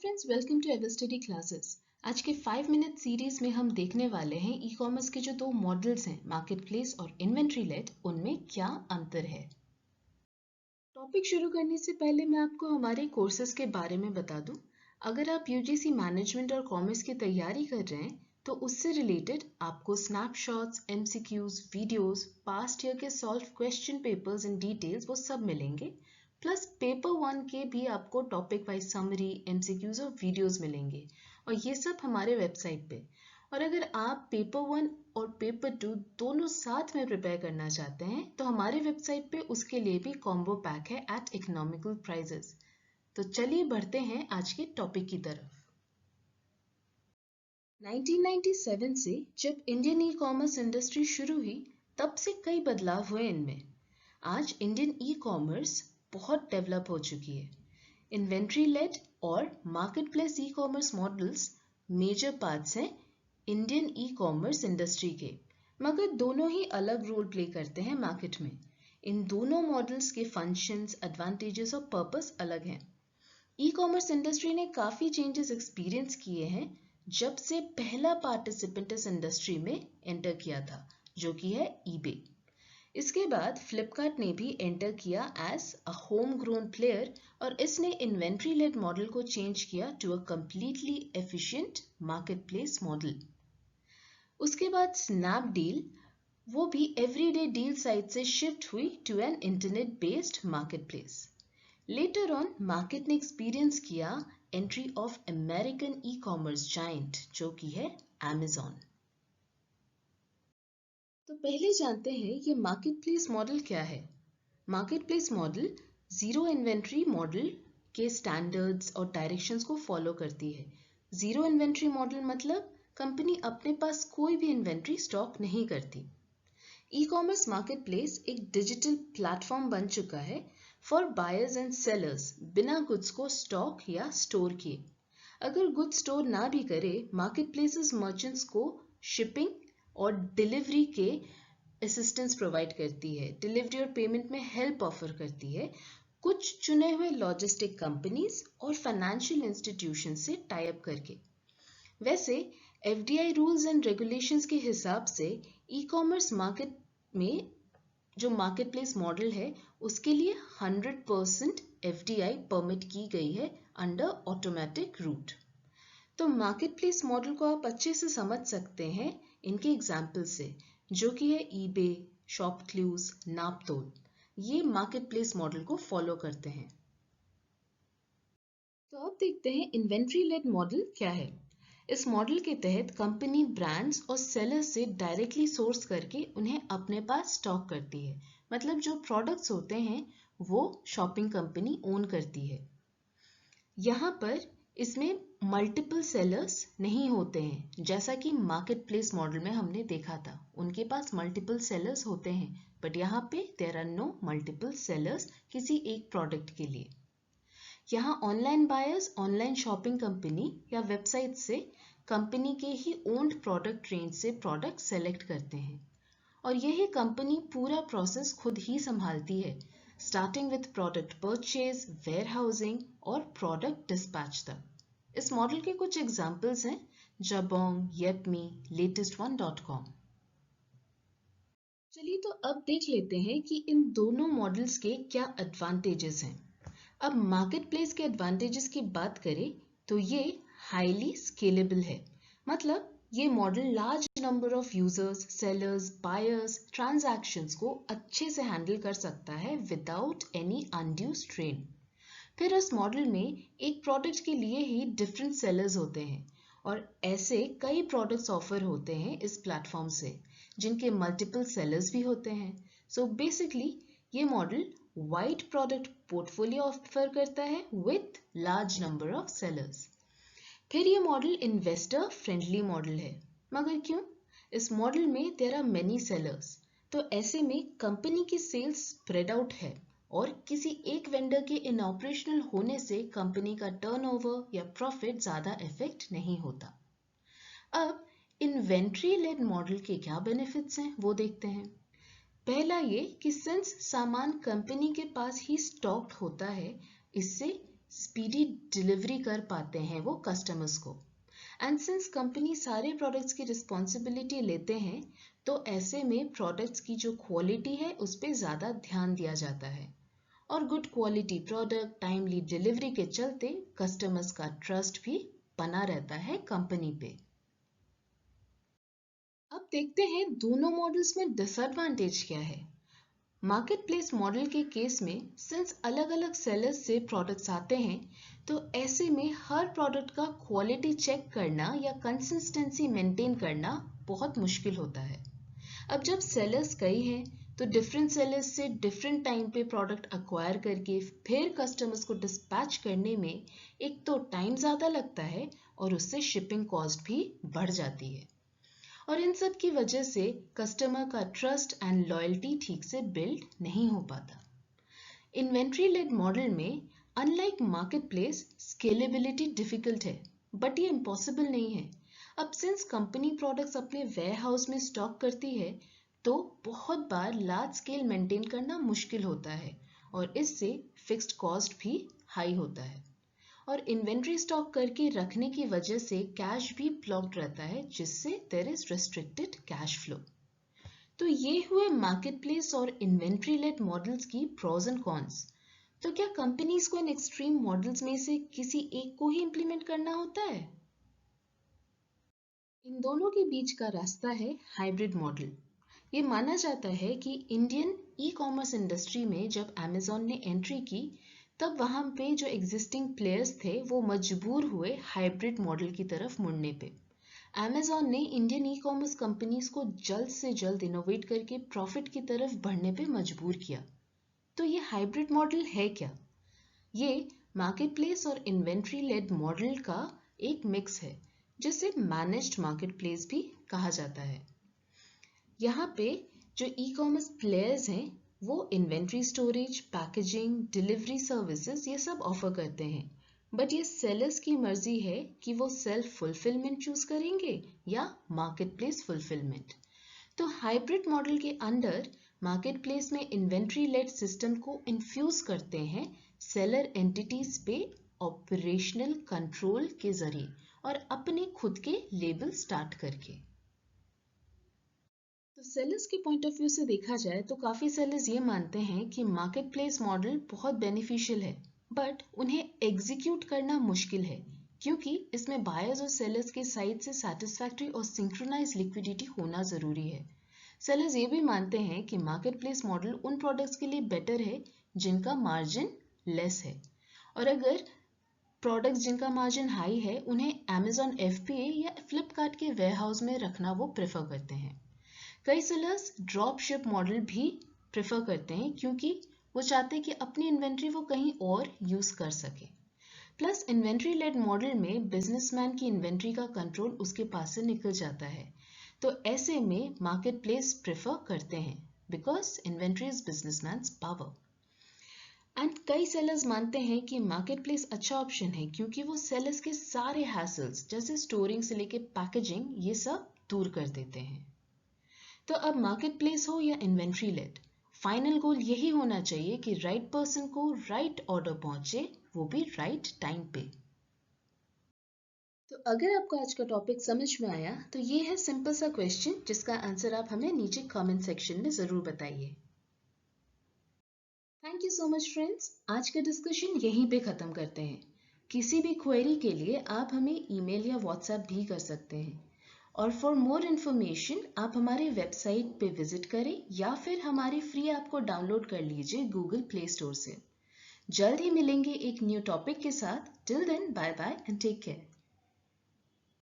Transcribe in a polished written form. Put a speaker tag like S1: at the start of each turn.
S1: Friends, welcome to ever study classes. आज के 5 minute series में हम देखने वाले हैं ई कॉमर्स के जो दो मॉडल्स हैं, मार्केट प्लेस और इन्वेंट्री लेड, उनमें क्या अंतर है। टॉपिक शुरू करने से पहले मैं आपको हमारे कोर्सेज के बारे में बता दूं। अगर आप यूजीसी मैनेजमेंट और कॉमर्स की तैयारी कर रहे हैं तो उससे रिलेटेड आपको snapshots, MCQs, videos, past year के solved question papers in details वो सब मिलेंगे। प्लस पेपर 1 के भी आपको टॉपिक वाइज समरी, एमसीक्यूज और वीडियोस मिलेंगे और ये सब हमारे वेबसाइट पे। और अगर आप पेपर 1 और पेपर 2 दोनों साथ में प्रिपेयर करना चाहते हैं तो हमारे वेबसाइट पे उसके लिए भी कॉम्बो पैक है एट इकोनॉमिकल प्राइजेस। तो चलिए बढ़ते हैं आज के टॉपिक की तरफ। 1997 से जब इंडियन ई कॉमर्स इंडस्ट्री शुरू हुई तब से कई बदलाव हुए इनमें। आज इंडियन ई कॉमर्स बहुत डेवलप हो चुकी है। इन्वेंट्री लेड और market place e commerce models major parts हैं इंडियन ई कॉमर्स इंडस्ट्री के, मगर दोनों ही अलग रोल प्ले करते हैं मार्केट में। इन दोनों मॉडल्स के फंक्शंस, एडवांटेजेस और पर्पस अलग हैं। ई कॉमर्स इंडस्ट्री ने काफ़ी चेंजेस एक्सपीरियंस किए हैं जब से पहला पार्टिसिपेंट इस इंडस्ट्री में एंटर किया था, जो कि है ईबे। इसके बाद फ्लिपकार्ट ने भी एंटर किया as a home grown player और इसने इन्वेंट्री लेड मॉडल को चेंज किया to a completely efficient market place model. उसके बाद स्नैपडील, वो भी एवरीडे डील साइट से शिफ्ट हुई to an internet based market place. Later on market ने एक्सपीरियंस किया entry of American e commerce giant, जो कि है Amazon। तो पहले जानते हैं ये मार्केट प्लेस मॉडल क्या है। Market place model zero inventory model के स्टैंडर्ड्स और डायरेक्शंस को फॉलो करती है। जीरो इन्वेंट्री मॉडल मतलब कंपनी अपने पास कोई भी इन्वेंट्री स्टॉक नहीं करती। ई कॉमर्स मार्केट प्लेस एक डिजिटल प्लेटफॉर्म बन चुका है फॉर बायर्स एंड सेलर्स बिना गुड्स को स्टॉक या स्टोर किए। अगर गुड्स स्टोर ना भी करे, मार्केट प्लेसेस मर्चेंट्स को शिपिंग और डिलीवरी के असिस्टेंस प्रोवाइड करती है, डिलीवरी और पेमेंट में हेल्प ऑफर करती है कुछ चुने हुए लॉजिस्टिक कंपनीज और फाइनेंशियल इंस्टीट्यूशन से टाई अप करके। वैसे एफडीआई रूल्स एंड रेगुलेशंस के हिसाब से ई कॉमर्स मार्केट में जो मार्केट प्लेस मॉडल है उसके लिए 100% एफडीआई परमिट की गई है अंडर ऑटोमेटिक रूट। तो मार्केट प्लेस मॉडल को आप अच्छे से समझ सकते हैं इनके एग्जाम्पल से, जो कि है ईबे, शॉपक्लूज, नापतोल। ये मार्केट प्लेस मॉडल को फॉलो करते हैं। तो अब देखते हैं इन्वेंट्री लेड मॉडल क्या है। इस मॉडल के तहत कंपनी ब्रांड्स और सेलर्स से डायरेक्टली सोर्स करके उन्हें अपने पास स्टॉक करती है। मतलब जो प्रोडक्ट्स होते हैं वो शॉपिंग कंपनी ओन करती है। यहाँ पर इसमें मल्टीपल सेलर्स नहीं होते हैं, जैसा कि मार्केट प्लेस मॉडल में हमने देखा था। उनके पास मल्टीपल सेलर्स होते हैं, बट यहाँ पे there are no multiple sellers किसी एक प्रोडक्ट के लिए। यहाँ online buyers online shopping company या वेबसाइट से कंपनी के ही ओन्ड प्रोडक्ट रेंज से प्रोडक्ट सेलेक्ट करते हैं और यही कंपनी पूरा प्रोसेस खुद ही संभालती है, starting with product purchase, warehousing और प्रोडक्ट डिस्पैच तक। इस मॉडल के कुछ एग्जांपल्स हैं जबोंग, येपमी, latest1.com। चलिए तो अब देख लेते हैं कि इन दोनों मॉडल्स के क्या एडवांटेजेस हैं। अब मार्केट प्लेस के एडवांटेजेस की बात करें तो ये हाईली स्केलेबल है। मतलब ये model large number of users, sellers, buyers, transactions को अच्छे से हैंडल कर सकता है विदाउट एनी अनड्यू स्ट्रेन। फिर इस मॉडल में एक प्रोडक्ट के लिए ही डिफरेंट सेलर्स होते हैं और ऐसे कई प्रोडक्ट्स ऑफर होते हैं इस प्लेटफॉर्म से, जिनके मल्टीपल सेलर्स भी होते हैं। सो बेसिकली ये model wide product portfolio offer करता है with large number of sellers. फिर ये मॉडल इन्वेस्टर फ्रेंडली मॉडल है। मगर क्यों? इस मॉडल में देयर आर मेनी सेलर्स, तो ऐसे में कंपनी की सेल्स स्प्रेड आउट है और किसी एक वेंडर के इनऑपरेशनल होने से कंपनी का टर्नओवर या प्रॉफिट ज़्यादा इफेक्ट नहीं होता। अब इन्वेंट्री लेड मॉडल के क्या बेनिफिट्स हैं वो देखते हैं। पहला ये कि सिंस सामान कंपनी के पास ही स्टॉक होता है, इससे स्पीडी डिलीवरी कर पाते हैं वो कस्टमर्स को। एंड सिंस कंपनी सारे प्रोडक्ट्स की रिस्पॉन्सिबिलिटी लेते हैं तो ऐसे में प्रोडक्ट्स की जो क्वालिटी है उस पर ज़्यादा ध्यान दिया जाता है और good quality product timely delivery के चलते कस्टमर्स का ट्रस्ट भी बना रहता है कंपनी पे। अब देखते हैं दोनों मॉडल्स में डिसएडवांटेज क्या है। मार्केट प्लेस मॉडल के केस में सिंस अलग अलग सेलर्स से प्रोडक्ट्स आते हैं तो ऐसे में हर प्रोडक्ट का क्वालिटी चेक करना या कंसिस्टेंसी मेंटेन करना बहुत मुश्किल होता है। अब जब सेलर्स कई हैं तो डिफरेंट सेलर्स से डिफरेंट टाइम पे प्रोडक्ट अक्वायर करके फिर कस्टमर्स को डिस्पैच करने में एक तो टाइम ज़्यादा लगता है और उससे शिपिंग कॉस्ट भी बढ़ जाती है और इन सब की वजह से कस्टमर का ट्रस्ट एंड लॉयल्टी ठीक से बिल्ड नहीं हो पाता। इन्वेंट्री लेड मॉडल में unlike market place scalability difficult है बट ये इम्पॉसिबल नहीं है। अब सिंस कंपनी प्रोडक्ट्स अपने वेयर हाउस में स्टॉक करती है तो बहुत बार लार्ज स्केल मेंटेन करना मुश्किल होता है और इससे फिक्स्ड कॉस्ट भी हाई होता है और इन्वेंट्री स्टॉक करके रखने की वजह से कैश भी ब्लॉक्ड रहता है जिससे there is restricted cash flow. तो ये हुए मार्केट प्लेस और इन्वेंट्री लेड मॉडल्स की प्रोज एंड कॉन्स। तो क्या कंपनीज को इन एक्सट्रीम मॉडल्स में से किसी एक को ही इंप्लीमेंट करना होता है? इन दोनों के बीच का रास्ता है हाइब्रिड मॉडल। ये माना जाता है कि इंडियन ई कॉमर्स इंडस्ट्री में जब अमेजॉन ने एंट्री की तब वहां पे जो एग्जिस्टिंग प्लेयर्स थे वो मजबूर हुए हाइब्रिड मॉडल की तरफ मुड़ने पे। अमेजॉन ने इंडियन ई कॉमर्स कंपनीज को जल्द से जल्द इनोवेट करके प्रॉफिट की तरफ बढ़ने पे मजबूर किया। तो ये हाइब्रिड मॉडल है क्या? ये मार्केट प्लेस और इन्वेंट्री लेड मॉडल का एक मिक्स है जिसे मैनेज्ड मार्केट प्लेस भी कहा जाता है। यहाँ पे जो ई कॉमर्स प्लेयर्स हैं वो inventory storage, packaging, delivery services ये सब ऑफर करते हैं बट ये सेलर्स की मर्जी है कि वो सेल्फ फुलफिलमेंट चूज करेंगे या मार्केट प्लेस फुलफिलमेंट। तो हाइब्रिड मॉडल के अंडर मार्केट प्लेस में इन्वेंट्री लेड सिस्टम को इन्फ्यूज करते हैं सेलर एंटिटीज पे ऑपरेशनल कंट्रोल के जरिए और अपने खुद के लेबल स्टार्ट करके। तो सेलर्स के पॉइंट ऑफ व्यू से देखा जाए तो काफ़ी सेलर्स ये मानते हैं कि मार्केट प्लेस मॉडल बहुत बेनिफिशियल है बट उन्हें एग्जीक्यूट करना मुश्किल है क्योंकि इसमें बायर्स और सेलर्स के साइड से सैटिस्फैक्ट्री और सिंक्रोनाइज लिक्विडिटी होना ज़रूरी है। सेलर्स ये भी मानते हैं कि मार्केट प्लेस मॉडल उन प्रोडक्ट्स के लिए बेटर है जिनका मार्जिन लेस है और अगर प्रोडक्ट्स जिनका मार्जिन हाई है उन्हें अमेजॉन FBA या फ्लिपकार्ट के वेयरहाउस में रखना वो प्रेफर करते हैं। कई सेलर्स ड्रॉप शिप मॉडल भी प्रेफर करते हैं क्योंकि वो चाहते हैं कि अपनी इन्वेंट्री वो कहीं और यूज कर सके। प्लस इन्वेंट्री लेड मॉडल में बिजनेसमैन की इन्वेंट्री का कंट्रोल उसके पास से निकल जाता है तो ऐसे में मार्केट प्लेस प्रेफर करते हैं because inventory is businessman's power. And कई सेलर्स मानते हैं कि मार्केट प्लेस अच्छा ऑप्शन है क्योंकि वो सेलर्स के सारे हैसल्स जैसे स्टोरिंग से लेके पैकेजिंग ये सब दूर कर देते हैं। तो अब मार्केट प्लेस हो या इन्वेंट्री लेड, फाइनल गोल यही होना चाहिए कि राइट पर्सन को राइट ऑर्डर पहुंचे, वो भी राइट टाइम पे। तो अगर आपको आज का टॉपिक समझ में आया तो ये है सिंपल सा क्वेश्चन जिसका आंसर आप हमें नीचे कमेंट सेक्शन में जरूर बताइए। Thank you so much friends, आज का डिस्कशन यहीं पे खत्म करते हैं। किसी भी क्वेरी के लिए आप हमें ईमेल या व्हाट्सएप भी कर सकते हैं और फॉर मोर इन्फॉर्मेशन आप हमारे वेबसाइट पे विजिट करें या फिर हमारी फ्री ऐप को डाउनलोड कर लीजिए गूगल प्ले स्टोर से। जल्द ही मिलेंगे एक न्यू टॉपिक के साथ। Till then bye bye and take care.